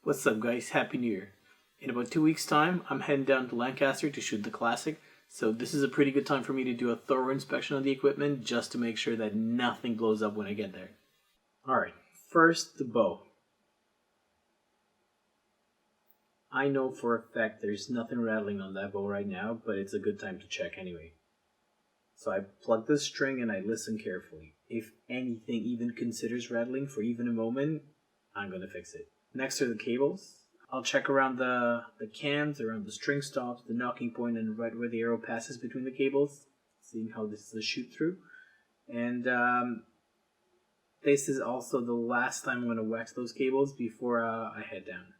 What's up guys, Happy New Year. In about 2 weeks time, I'm heading down to Lancaster to shoot the Classic, so this is a pretty good time for me to do a thorough inspection of the equipment just to make sure that nothing blows up when I get there. Alright, first the bow. I know for a fact there's nothing rattling on that bow right now, but it's a good time to check anyway. So I plug the string and I listen carefully. If anything even considers rattling for even a moment, I'm gonna fix it. Next are the cables. I'll check around the cams, around the string stops, the knocking point, and right where the arrow passes between the cables, seeing how this is a shoot through. And this is also the last time I'm going to wax those cables before I head down.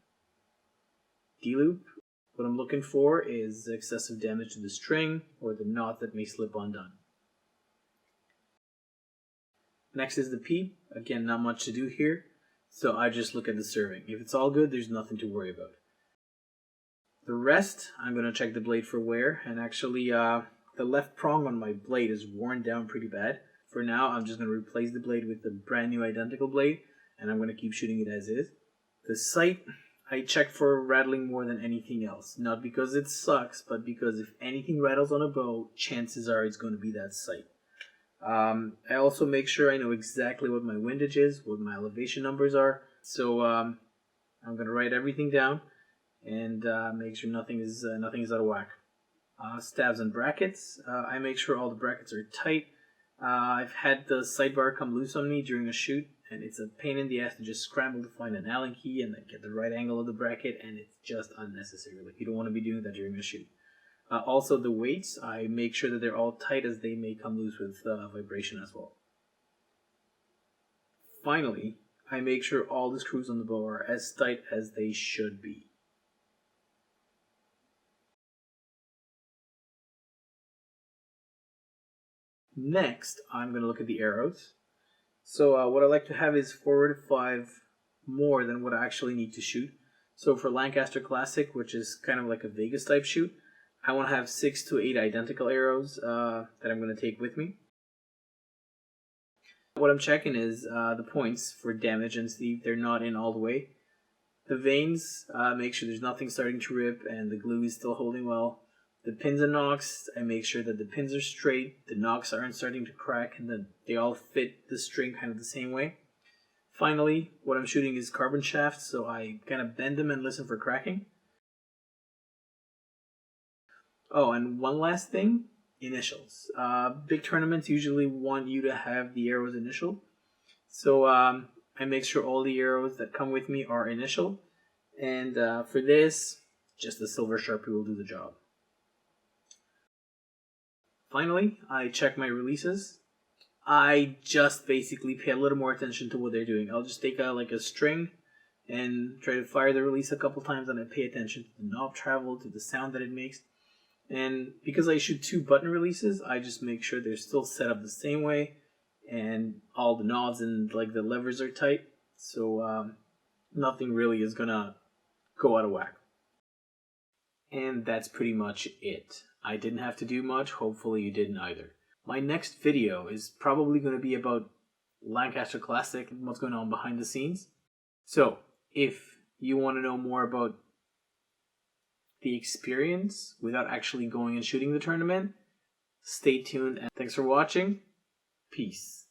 D-loop. What I'm looking for is excessive damage to the string or the knot that may slip undone. Next is the peep. Again, not much to do here. So I just look at the serving. If it's all good, there's nothing to worry about. The rest, I'm going to check the blade for wear. And actually, the left prong on my blade is worn down pretty bad. For now, I'm just going to replace the blade with a brand new identical blade. And I'm going to keep shooting it as is. The sight, I check for rattling more than anything else. Not because it sucks, but because if anything rattles on a bow, chances are it's going to be that sight. I also make sure I know exactly what my windage is, what my elevation numbers are. So I'm going to write everything down and make sure nothing is out of whack. Stabs and brackets. I make sure all the brackets are tight. I've had the sight bar come loose on me during a shoot, and it's a pain in the ass to just scramble to find an Allen key and then get the right angle of the bracket, and it's just unnecessary. Like, you don't want to be doing that during a shoot. Also, the weights, I make sure that they're all tight as they may come loose with vibration as well. Finally, I make sure all the screws on the bow are as tight as they should be. Next, I'm going to look at the arrows. So what I like to have is 4 to 5 more than what I actually need to shoot. So for Lancaster Classic, which is kind of like a Vegas type shoot, I want to have 6 to 8 identical arrows that I'm going to take with me. What I'm checking is the points for damage and see if they're not in all the way. The vanes, make sure there's nothing starting to rip and the glue is still holding well. The pins and nocks, I make sure that the pins are straight, the nocks aren't starting to crack, and that they all fit the string kind of the same way. Finally, what I'm shooting is carbon shafts, so I kind of bend them and listen for cracking. Oh, and one last thing, initials. Big tournaments usually want you to have the arrows initial. So I make sure all the arrows that come with me are initial. And for this, just a silver Sharpie will do the job. Finally, I check my releases. I just basically pay a little more attention to what they're doing. I'll just take a string and try to fire the release a couple times, and I pay attention to the knob travel, to the sound that it makes. And because I shoot 2 button releases, I just make sure they're still set up the same way, and all the knobs and the levers are tight, so nothing really is gonna go out of whack. And that's pretty much it. I didn't have to do much, hopefully you didn't either. My next video is probably going to be about Lancaster Classic and what's going on behind the scenes. So, if you want to know more about the experience without actually going and shooting the tournament, stay tuned and thanks for watching. Peace.